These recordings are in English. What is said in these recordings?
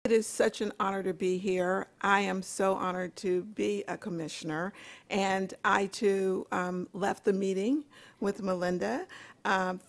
It is such an honor to be here. I am so honored to be a commissioner, and I too left the meeting with Melinda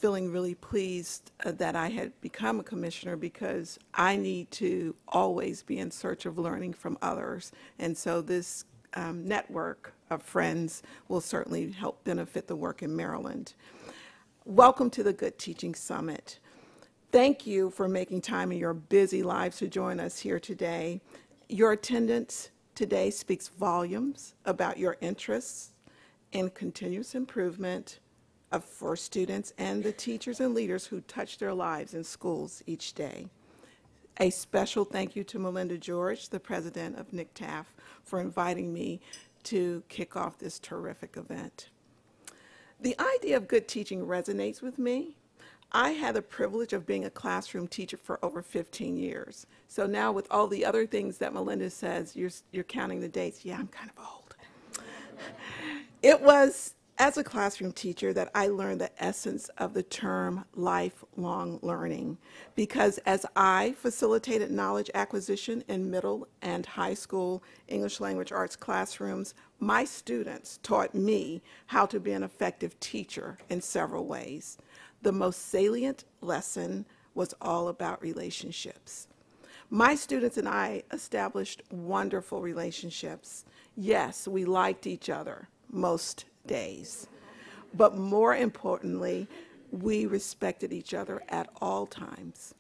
feeling really pleased that I had become a commissioner, because I need to always be in search of learning from others, and so this network of friends will certainly help benefit the work in Maryland. Welcome to the Good Teaching Summit. Thank you for making time in your busy lives to join us here today. Your attendance today speaks volumes about your interests in continuous improvement for students and the teachers and leaders who touch their lives in schools each day. A special thank you to Melinda George, the president of NCTAF, for inviting me to kick off this terrific event. The idea of good teaching resonates with me. I had the privilege of being a classroom teacher for over 15 years. So now with all the other things that Melinda says, you're counting the dates. Yeah, I'm kind of old. It was as a classroom teacher that I learned the essence of the term lifelong learning, because as I facilitated knowledge acquisition in middle and high school English language arts classrooms, my students taught me how to be an effective teacher in several ways. The most salient lesson was all about relationships. My students and I established wonderful relationships. Yes, we liked each other most days, but more importantly, we respected each other at all times.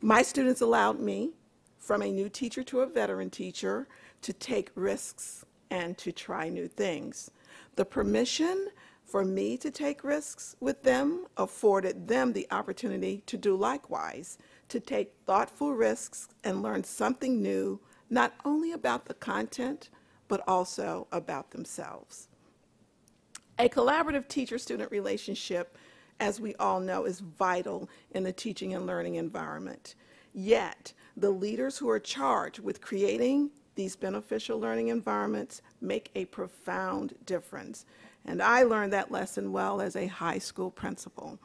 My students allowed me, from a new teacher to a veteran teacher, to take risks and to try new things. The permission for me to take risks with them afforded them the opportunity to do likewise, to take thoughtful risks and learn something new, not only about the content, but also about themselves. A collaborative teacher-student relationship, as we all know, is vital in the teaching and learning environment. Yet, the leaders who are charged with creating these beneficial learning environments make a profound difference. And I learned that lesson well as a high school principal.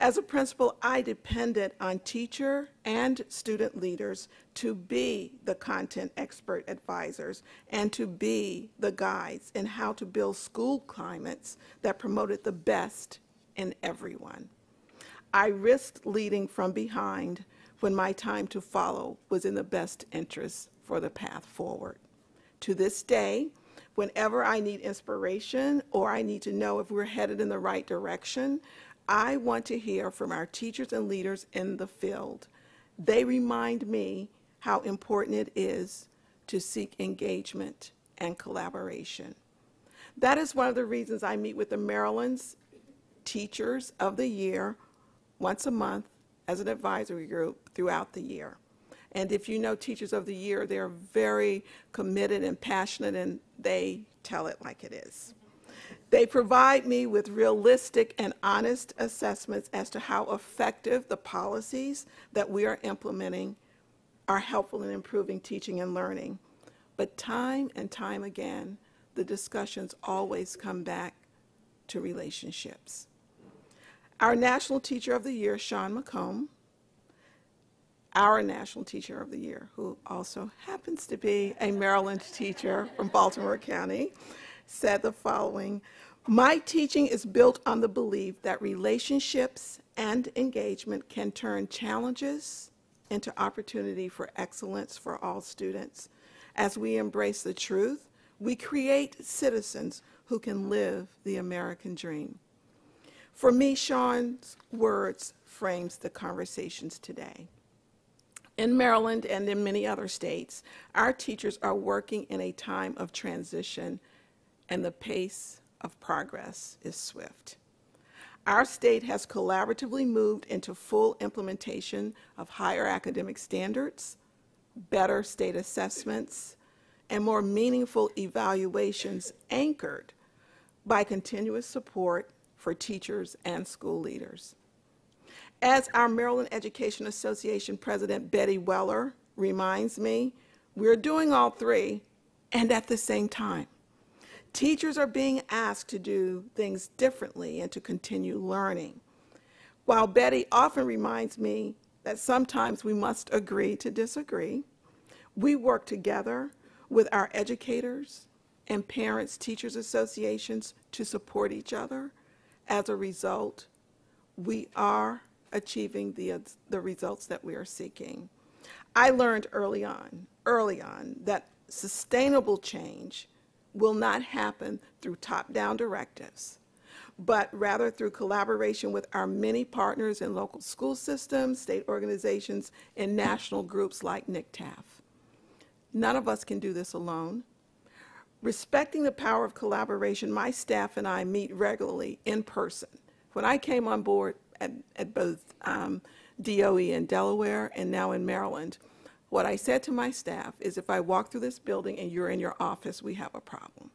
As a principal, I depended on teacher and student leaders to be the content expert advisors and to be the guides in how to build school climates that promoted the best in everyone. I risked leading from behind when my time to follow was in the best interest for the path forward. To this day, whenever I need inspiration or I need to know if we're headed in the right direction, I want to hear from our teachers and leaders in the field. They remind me how important it is to seek engagement and collaboration. That is one of the reasons I meet with the Maryland's Teachers of the Year once a month as an advisory group throughout the year. And if you know Teachers of the Year, they're very committed and passionate, and they tell it like it is. They provide me with realistic and honest assessments as to how effective the policies that we are implementing are helpful in improving teaching and learning. But time and time again, the discussions always come back to relationships. Our National Teacher of the Year, Sean McComb, our National Teacher of the Year, who also happens to be a Maryland teacher from Baltimore County, said the following: "My teaching is built on the belief that relationships and engagement can turn challenges into opportunity for excellence for all students. As we embrace the truth, we create citizens who can live the American dream." For me, Sean's words frames the conversations today. In Maryland and in many other states, our teachers are working in a time of transition, and the pace of progress is swift. Our state has collaboratively moved into full implementation of higher academic standards, better state assessments, and more meaningful evaluations anchored by continuous support for teachers and school leaders. As our Maryland Education Association President Betty Weller reminds me, we're doing all three and at the same time. Teachers are being asked to do things differently and to continue learning. While Betty often reminds me that sometimes we must agree to disagree. We work together with our educators and parents, teachers associations to support each other. As a result, we are achieving the results that we are seeking. I learned early on that sustainable change will not happen through top-down directives, but rather through collaboration with our many partners in local school systems, state organizations, and national groups like NCTAF. None of us can do this alone. Respecting the power of collaboration, my staff and I meet regularly in person. When I came on board at both DOE in Delaware and now in Maryland, what I said to my staff is, if I walk through this building and you're in your office, we have a problem.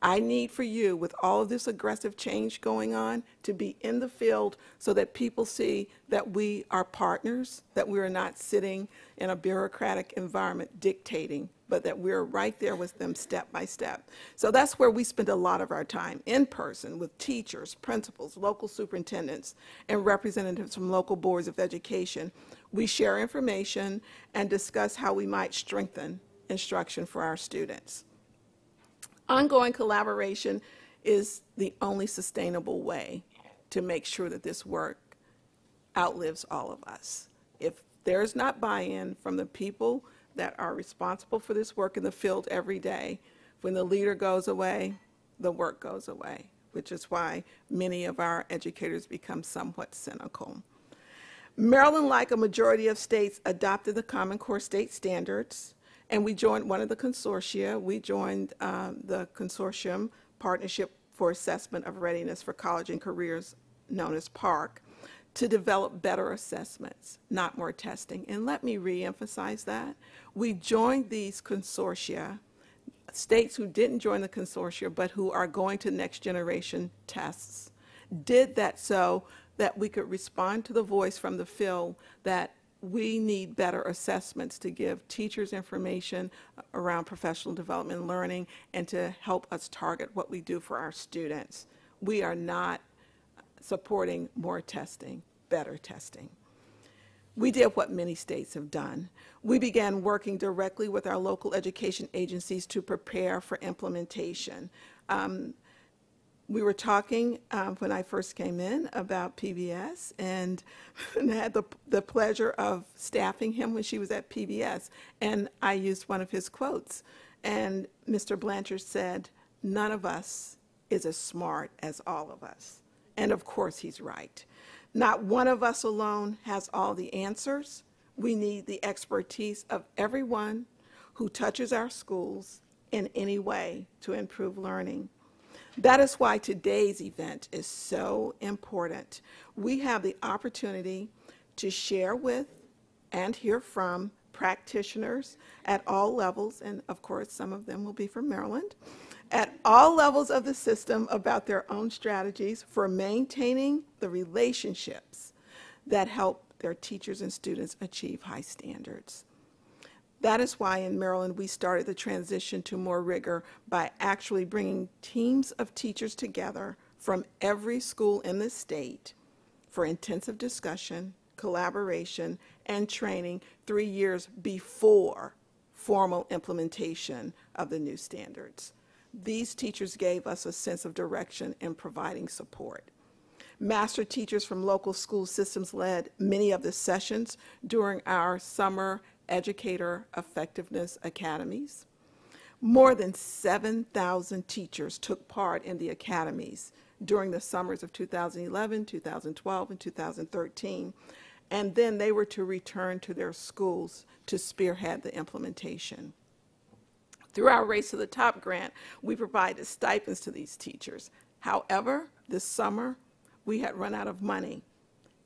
I need for you, with all of this aggressive change going on, to be in the field so that people see that we are partners, that we are not sitting in a bureaucratic environment dictating, but that we're right there with them step by step. So that's where we spend a lot of our time, in person, with teachers, principals, local superintendents, and representatives from local boards of education. We share information and discuss how we might strengthen instruction for our students. Ongoing collaboration is the only sustainable way to make sure that this work outlives all of us. If there's not buy-in from the people that are responsible for this work in the field every day, when the leader goes away, the work goes away, which is why many of our educators become somewhat cynical. Maryland, like a majority of states, adopted the Common Core state standards, and we joined one of the consortia. We joined the Consortium Partnership for Assessment of Readiness for College and Careers, known as PARC, to develop better assessments, not more testing. And let me reemphasize that. We joined these consortia, states who didn't join the consortia but who are going to next generation tests, did that so that we could respond to the voice from the field that we need better assessments to give teachers information around professional development and learning and to help us target what we do for our students. We are not supporting more testing, better testing. We did what many states have done. We began working directly with our local education agencies to prepare for implementation. We were talking when I first came in about PBS, and had the pleasure of staffing him when she was at PBS, and I used one of his quotes. And Mr. Blanchard said, "None of us is as smart as all of us." And of course he's right. Not one of us alone has all the answers. We need the expertise of everyone who touches our schools in any way to improve learning. That is why today's event is so important. We have the opportunity to share with and hear from practitioners at all levels, and of course some of them will be from Maryland, at all levels of the system about their own strategies for maintaining the relationships that help their teachers and students achieve high standards. That is why in Maryland we started the transition to more rigor by actually bringing teams of teachers together from every school in the state for intensive discussion, collaboration, and training 3 years before formal implementation of the new standards. These teachers gave us a sense of direction in providing support. Master teachers from local school systems led many of the sessions during our summer Educator Effectiveness Academies. More than 7,000 teachers took part in the academies during the summers of 2011, 2012, and 2013, and then they were to return to their schools to spearhead the implementation. Through our Race to the Top grant, we provided stipends to these teachers. However, this summer, we had run out of money,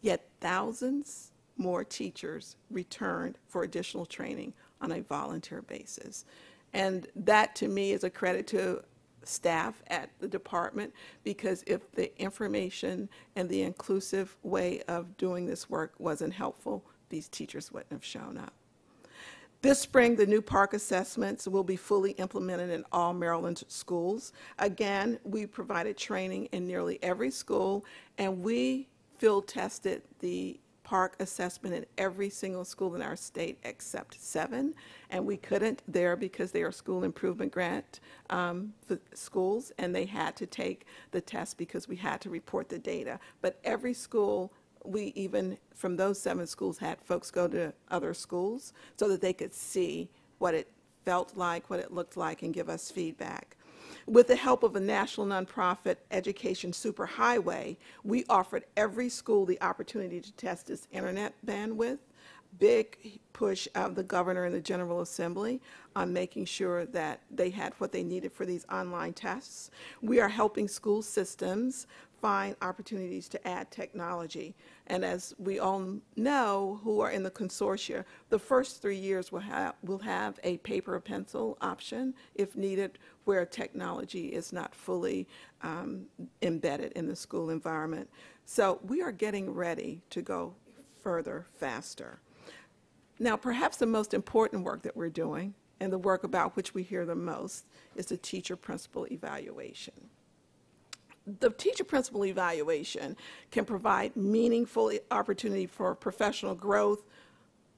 yet thousands more teachers returned for additional training on a volunteer basis. And that, to me, is a credit to staff at the department, because if the information and the inclusive way of doing this work wasn't helpful, these teachers wouldn't have shown up. This spring, the new PARC assessments will be fully implemented in all Maryland schools. Again, we provided training in nearly every school, and we field tested the park assessment in every single school in our state except 7, and we couldn't there because they are school improvement grant schools, and they had to take the test because we had to report the data. But every school, we even from those 7 schools had folks go to other schools so that they could see what it felt like, what it looked like, and give us feedback. With the help of a national nonprofit education superhighway, we offered every school the opportunity to test its internet bandwidth. Big push of the governor and the General Assembly on making sure that they had what they needed for these online tests. We are helping school systems find opportunities to add technology. And as we all know who are in the consortia, the first 3 years will have a paper or pencil option if needed, where technology is not fully embedded in the school environment. So we are getting ready to go further, faster. Now, perhaps the most important work that we're doing, and the work about which we hear the most, is the teacher-principal evaluation. The teacher-principal evaluation can provide meaningful opportunity for professional growth,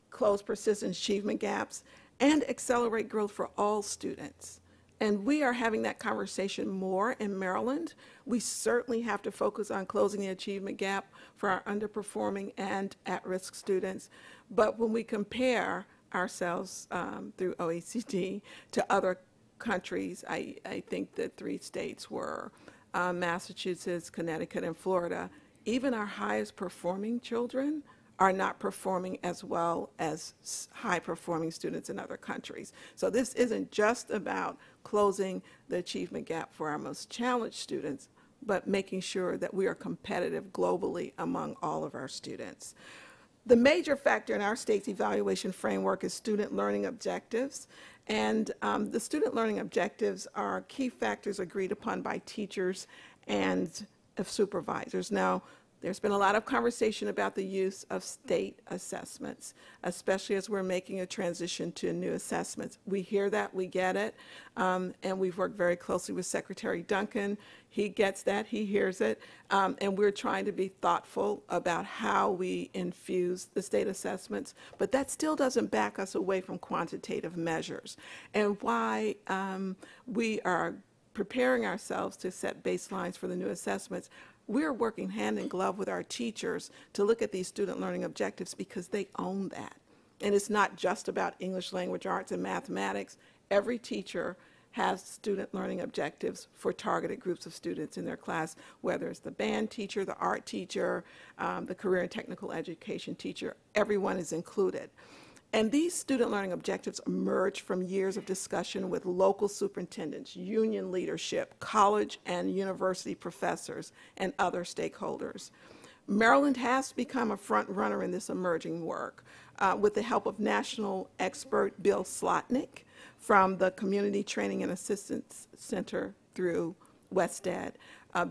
close persistent achievement gaps, and accelerate growth for all students. And we are having that conversation more in Maryland. We certainly have to focus on closing the achievement gap for our underperforming and at-risk students. But when we compare ourselves through OECD to other countries, I think that 3 states were Massachusetts, Connecticut, and Florida. Even our highest performing children are not performing as well as high-performing students in other countries. So this isn't just about closing the achievement gap for our most challenged students, but making sure that we are competitive globally among all of our students. The major factor in our state's evaluation framework is student learning objectives. And the student learning objectives are key factors agreed upon by teachers and supervisors. Now, there's been a lot of conversation about the use of state assessments, especially as we're making a transition to new assessments. We hear that, we get it, and we've worked very closely with Secretary Duncan. He gets that, he hears it, and we're trying to be thoughtful about how we infuse the state assessments, but that still doesn't back us away from quantitative measures. And why we are preparing ourselves to set baselines for the new assessments, we're working hand in glove with our teachers to look at these student learning objectives because they own that. And it's not just about English language arts and mathematics. Every teacher has student learning objectives for targeted groups of students in their class, whether it's the band teacher, the art teacher, the career and technical education teacher, everyone is included. And these student learning objectives emerge from years of discussion with local superintendents, union leadership, college and university professors, and other stakeholders. Maryland has become a front runner in this emerging work with the help of national expert Bill Slotnick from the Community Training and Assistance Center through WestEd.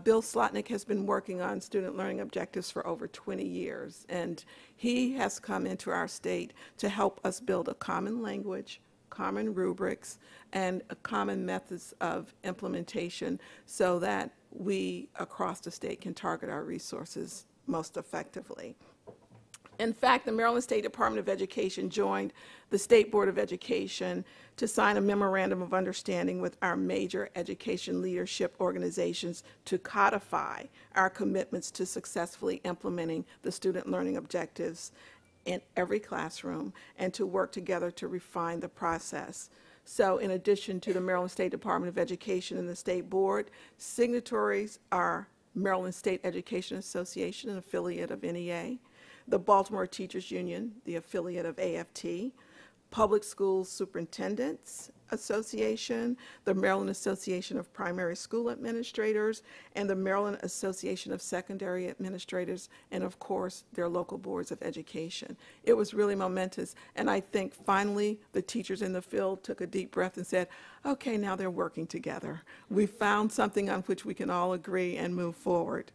Bill Slotnick has been working on student learning objectives for over 20 years, and he has come into our state to help us build a common language, common rubrics, and common methods of implementation so that we across the state can target our resources most effectively. In fact, the Maryland State Department of Education joined the State Board of Education to sign a memorandum of understanding with our major education leadership organizations to codify our commitments to successfully implementing the student learning objectives in every classroom and to work together to refine the process. So in addition to the Maryland State Department of Education and the State Board, signatories are Maryland State Education Association, an affiliate of NEA, the Baltimore Teachers Union, the affiliate of AFT, Public Schools Superintendents Association, the Maryland Association of Primary School Administrators, and the Maryland Association of Secondary Administrators, and of course, their local boards of education. It was really momentous, and I think finally the teachers in the field took a deep breath and said, okay, now they're working together. We found something on which we can all agree and move forward.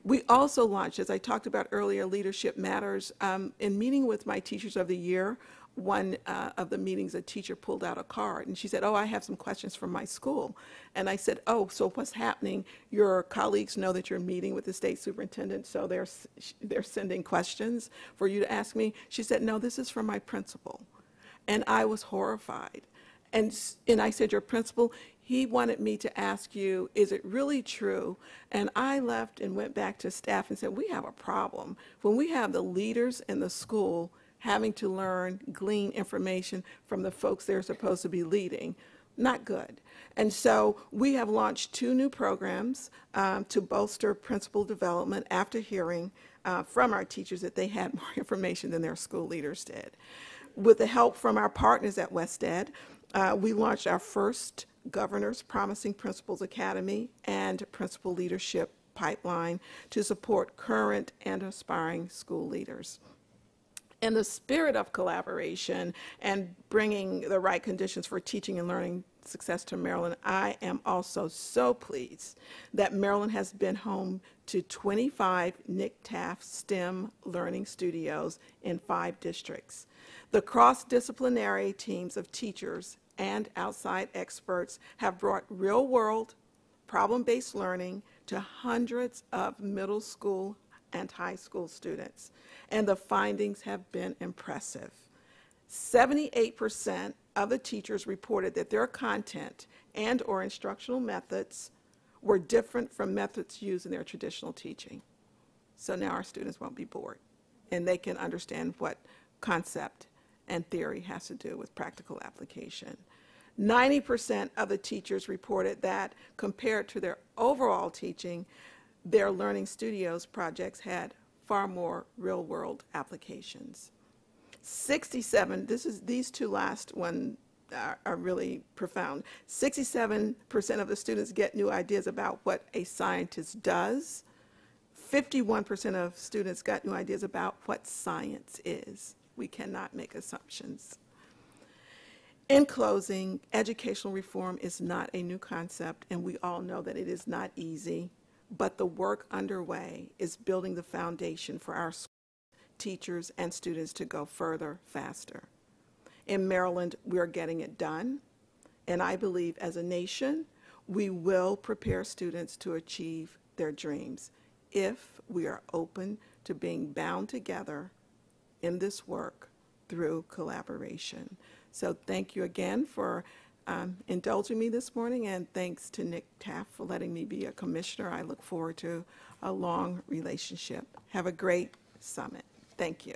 We also launched, as I talked about earlier, Leadership Matters. In meeting with my Teachers of the Year one of the meetings, a teacher pulled out a card, and she said, "Oh, I have some questions from my school." And I said, "Oh, so what's happening? Your colleagues know that you're meeting with the state superintendent, so they're sending questions for you to ask me?" She said, "No, this is from my principal." And I was horrified. And I said, "Your principal, he wanted me to ask you, is it really true?" And I left and went back to staff and said, "We have a problem. When we have the leaders in the school having to glean information from the folks they're supposed to be leading, not good." And so we have launched 2 new programs to bolster principal development after hearing from our teachers that they had more information than their school leaders did. With the help from our partners at WestEd, we launched our first Governor's Promising Principals Academy and Principal Leadership Pipeline to support current and aspiring school leaders. In the spirit of collaboration and bringing the right conditions for teaching and learning success to Maryland, I am also so pleased that Maryland has been home to 25 Nick Taft STEM learning studios in 5 districts. The cross-disciplinary teams of teachers and outside experts have brought real-world, problem-based learning to hundreds of middle school and high school students, and the findings have been impressive. 78% of the teachers reported that their content and/or instructional methods were different from methods used in their traditional teaching. So now our students won't be bored, and they can understand what concept and theory has to do with practical application. 90% of the teachers reported that compared to their overall teaching, their Learning Studios projects had far more real-world applications. 67, these 2 last ones are really profound. 67% of the students get new ideas about what a scientist does. 51% of students got new ideas about what science is. We cannot make assumptions. In closing, educational reform is not a new concept, and we all know that it is not easy, but the work underway is building the foundation for our teachers and students to go further, faster. In Maryland, we're getting it done, and I believe as a nation, we will prepare students to achieve their dreams if we are open to being bound together in this work through collaboration. So thank you again for indulging me this morning, and thanks to Nick Taft for letting me be a commissioner. I look forward to a long relationship. Have a great summit. Thank you.